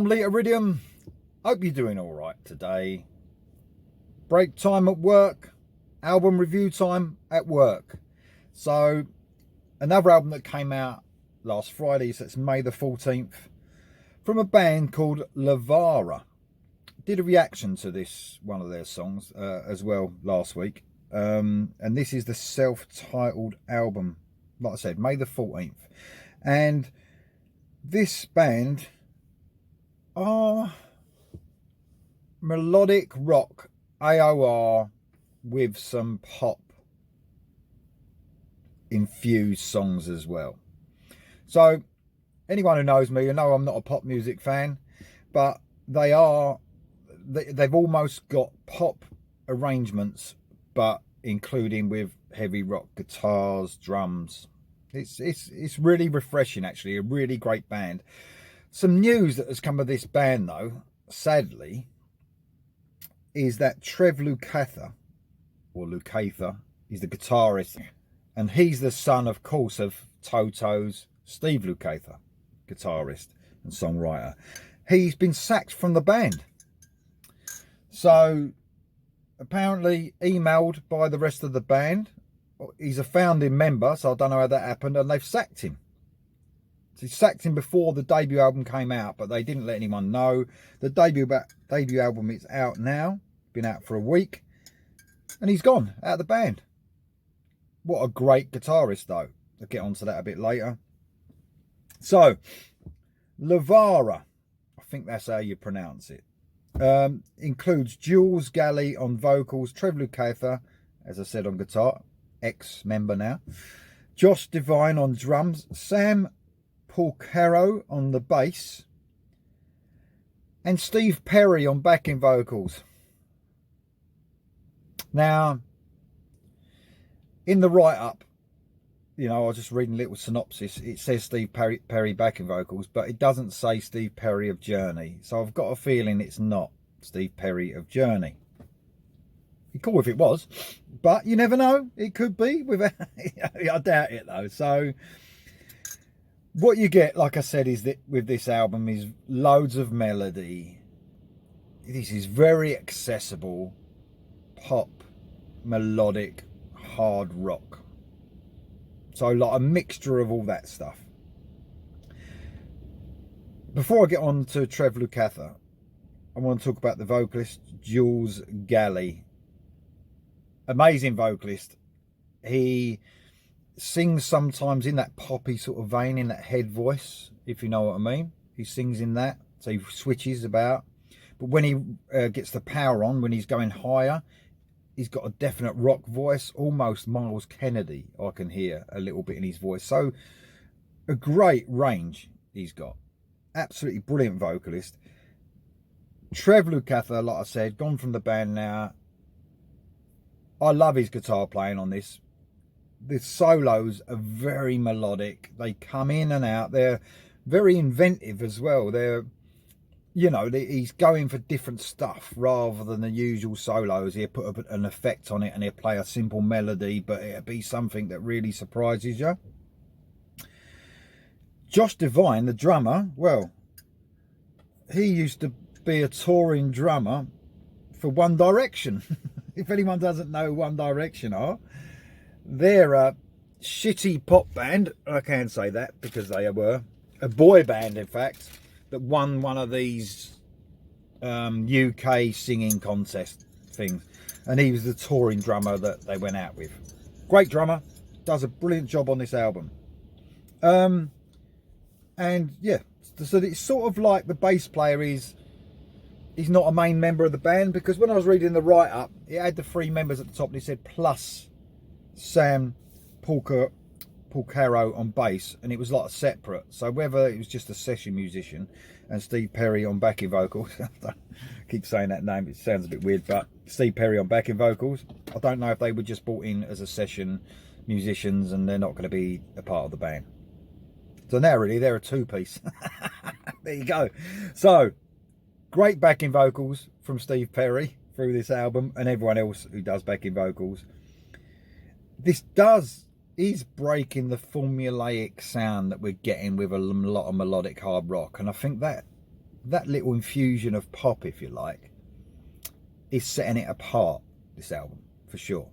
I'm Lee Iridium. Hope you're doing all right today. Break time at work, album review time at work. So another album that came out last Friday, so it's May the 14th, from a band called Levara. Did a reaction to this, one of their songs as well last week. And this is the self-titled album, like I said, May the 14th. And this band are melodic rock, AOR, with some pop infused songs as well. So anyone who knows me, you know I'm not a pop music fan, but they've almost got pop arrangements, but including with heavy rock guitars, drums. It's really refreshing, actually. A really great band. Some news that has come of this band, though, sadly, is that Trev Lukather, or Lukather, is the guitarist, and he's the son, of course, of Toto's Steve Lukather, guitarist and songwriter. He's been sacked from the band. So, apparently emailed by the rest of the band. He's a founding member, so I don't know how that happened, and they've sacked him. So he sacked him before the debut album came out, but they didn't let anyone know. The debut album is out now, been out for a week, and he's gone out of the band. What a great guitarist, though. I'll get onto that a bit later. So, Levara, I think that's how you pronounce it, includes Jules Galley on vocals, Trev Lukather, as I said, on guitar, ex-member now, Josh Devine on drums, Sam Porcaro on the bass, and Steve Perry on backing vocals. Now, in the write-up, you know, I was just reading a little synopsis. It says Steve Perry backing vocals, but it doesn't say Steve Perry of Journey. So I've got a feeling it's not Steve Perry of Journey. It'd be cool if it was, but you never know. It could be. I doubt it, though. So what you get, like I said, is that with this album is loads of melody. This is very accessible, pop, melodic, hard rock. So like a mixture of all that stuff. Before I get on to Trev Lukather, I want to talk about the vocalist, Jules Galley. Amazing vocalist. He sings sometimes in that poppy sort of vein, in that head voice, if you know what I mean. He sings in that, so he switches about. But when he gets the power on, when he's going higher, he's got a definite rock voice, almost Miles Kennedy. I can hear a little bit in his voice. So a great range he's got. Absolutely brilliant vocalist. Trev Lukather, like I said, gone from the band now. I love his guitar playing on this. The solos are very melodic. They come in and out. They're very inventive as well. They're, you know, he's going for different stuff rather than the usual solos. He'll put an effect on it and he'll play a simple melody, but it'll be something that really surprises you. Josh Devine, the drummer, well, he used to be a touring drummer for One Direction. If anyone doesn't know who One Direction are, they're a shitty pop band. I can say that because they were a boy band, in fact, that won one of these UK singing contest things. And he was the touring drummer that they went out with. Great drummer. Does a brilliant job on this album. And yeah, so it's sort of like the bass player he's not a main member of the band, because when I was reading the write-up, it had the three members at the top and it said plus Sam Porcaro on bass, and it was like separate. So whether it was just a session musician and Steve Perry on backing vocals, I keep saying that name, it sounds a bit weird, but Steve Perry on backing vocals, I don't know if they were just brought in as a session musicians and they're not going to be a part of the band. So now really they're a two-piece. There you go. So great backing vocals from Steve Perry through this album, and everyone else who does backing vocals. This is breaking the formulaic sound that we're getting with a lot of melodic hard rock, and I think that that little infusion of pop, if you like, is setting it apart, this album, for sure.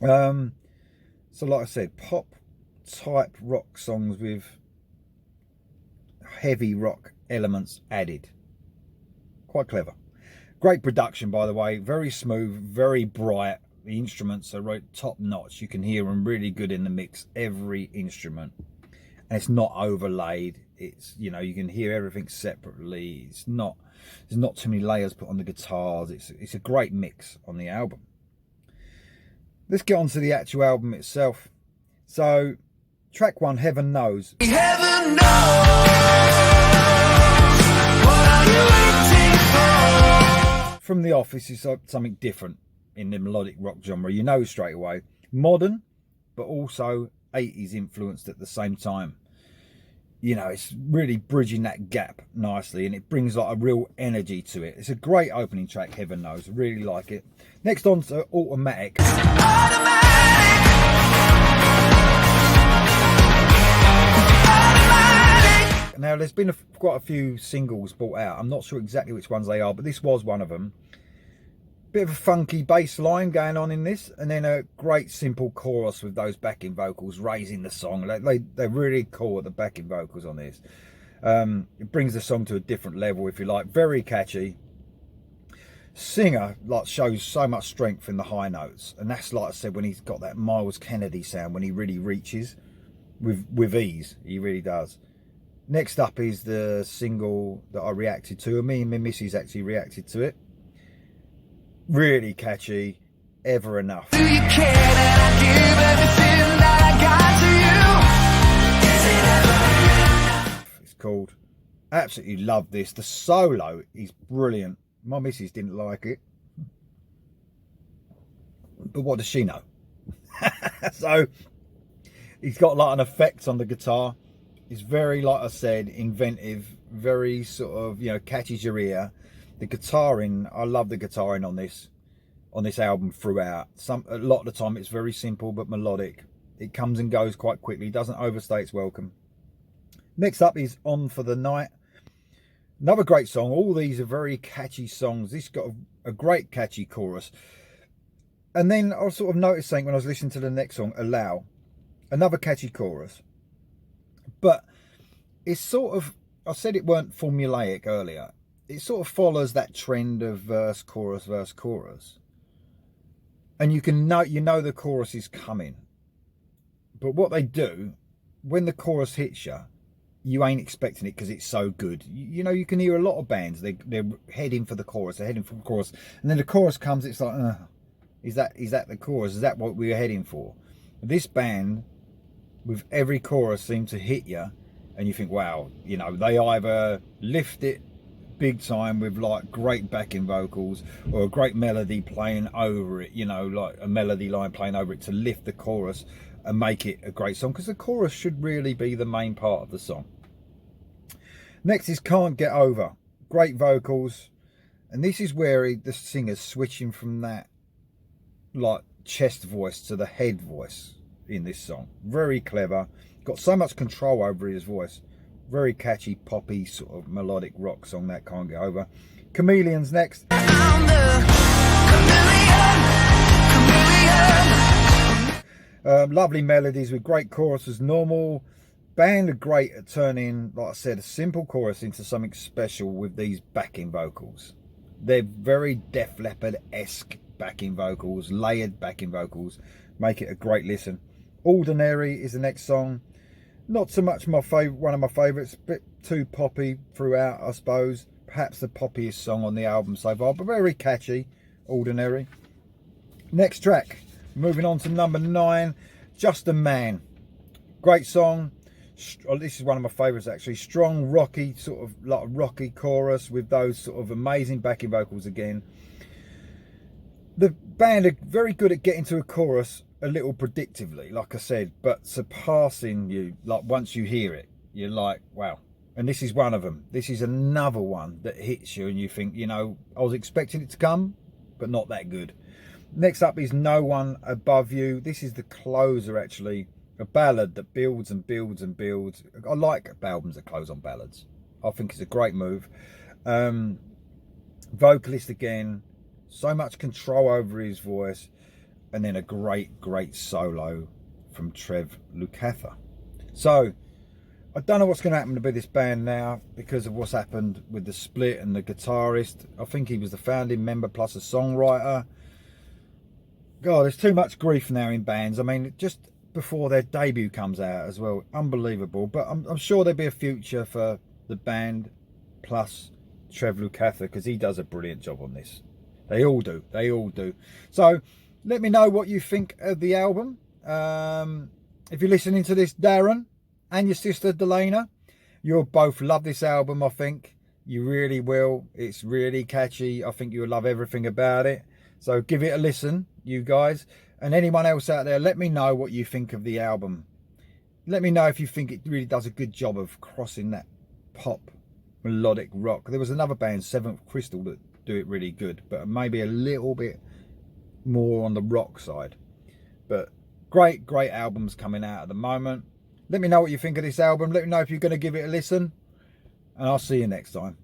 So like I said, pop type rock songs with heavy rock elements added. Quite clever. Great production, by the way. Very smooth, very bright. The instruments are right top notch. You can hear them really good in the mix, every instrument. And it's not overlaid. It's, you know, you can hear everything separately. It's not, there's not too many layers put on the guitars. It's a great mix on the album. Let's get on to the actual album itself. So, track 1, Heaven Knows. Heaven knows, what are you waiting for? From the off, this is something different in the melodic rock genre. You know straight away. Modern, but also 80s influenced at the same time. You know, it's really bridging that gap nicely, and it brings like a real energy to it. It's a great opening track, Heaven Knows. I really like it. Next on to Automatic. Now, there's been quite a few singles brought out. I'm not sure exactly which ones they are, but this was one of them. Bit of a funky bass line going on in this, and then a great simple chorus with those backing vocals raising the song. They're really cool with the backing vocals on this. It brings the song to a different level, if you like. Very catchy. Singer like shows so much strength in the high notes, and that's, like I said, when he's got that Miles Kennedy sound, when he really reaches with ease. He really does. Next up is the single that I reacted to. Me and my missus actually reacted to it. Really catchy, Ever Enough. Do you care that I give everything that I got to you? Is it ever enough? It's called. Absolutely love this. The solo is brilliant. My missus didn't like it, but what does she know? So he's got like an effect on the guitar. It's very, like I said, inventive, very sort of, you know, catches your ear. The guitaring, I love the guitaring on this album throughout. A lot of the time it's very simple but melodic. It comes and goes quite quickly, doesn't overstay its welcome. Next up is On for the Night. Another great song. All these are very catchy songs. This got a great catchy chorus. And then I was sort of noticing when I was listening to the next song, Allow, another catchy chorus. But it's sort of, I said it weren't formulaic earlier. It sort of follows that trend of verse, chorus, and you know the chorus is coming. But what they do, when the chorus hits you, you ain't expecting it because it's so good. You know, you can hear a lot of bands, they're heading for the chorus, and then the chorus comes, it's like, is that the chorus? Is that what we were heading for? This band, with every chorus, seems to hit you, and you think, wow, you know, they either lift it big time with like great backing vocals or a great melody playing over it, you know, like a melody line playing over it to lift the chorus and make it a great song, because the chorus should really be the main part of the song. Next is Can't Get Over. Great vocals, and this is where the singer's switching from that like chest voice to the head voice in this song. Very clever, got so much control over his voice. Very catchy, poppy, sort of melodic rock song, that Can't Get Over. Chameleons next. Lovely melodies with great choruses, normal. Band are great at turning, like I said, a simple chorus into something special with these backing vocals. They're very Def Leppard-esque backing vocals, layered backing vocals, make it a great listen. Ordinary is the next song. Not so much my favourite, one of my favourites, a bit too poppy throughout, I suppose. Perhaps the poppiest song on the album so far, but very catchy, Ordinary. Next track, moving on to number 9, Just a Man. Great song. This is one of my favourites actually. Strong, rocky, sort of like rocky chorus with those sort of amazing backing vocals again. The band are very good at getting to a chorus a little predictively, like I said, but surpassing you, like once you hear it, you're like, wow. And this is one of them. This is another one that hits you and you think, you know, I was expecting it to come, but not that good. Next up is No One Above You. This is the closer, actually. A ballad that builds and builds and builds. I like albums that close on ballads. I think it's a great move. Vocalist again, so much control over his voice, and then a great solo from Trev Lukather. So I don't know what's going to happen to this band now because of what's happened with the split and the guitarist. I think he was the founding member plus a songwriter. God, there's too much grief now in bands. I mean, just before their debut comes out as well. Unbelievable. But I'm sure there'll be a future for the band plus Trev Lukather, because he does a brilliant job on this. They all do. They all do. So let me know what you think of the album. If you're listening to this, Darren, and your sister Delana, you'll both love this album, I think. You really will. It's really catchy. I think you'll love everything about it. So give it a listen, you guys. And anyone else out there, let me know what you think of the album. Let me know if you think it really does a good job of crossing that pop melodic rock. There was another band, Seventh Crystal, that do it really good, but maybe a little bit more on the rock side. But great albums coming out at the moment. Let me know what you think of this album. Let me know if you're going to give it a listen. And I'll see you next time.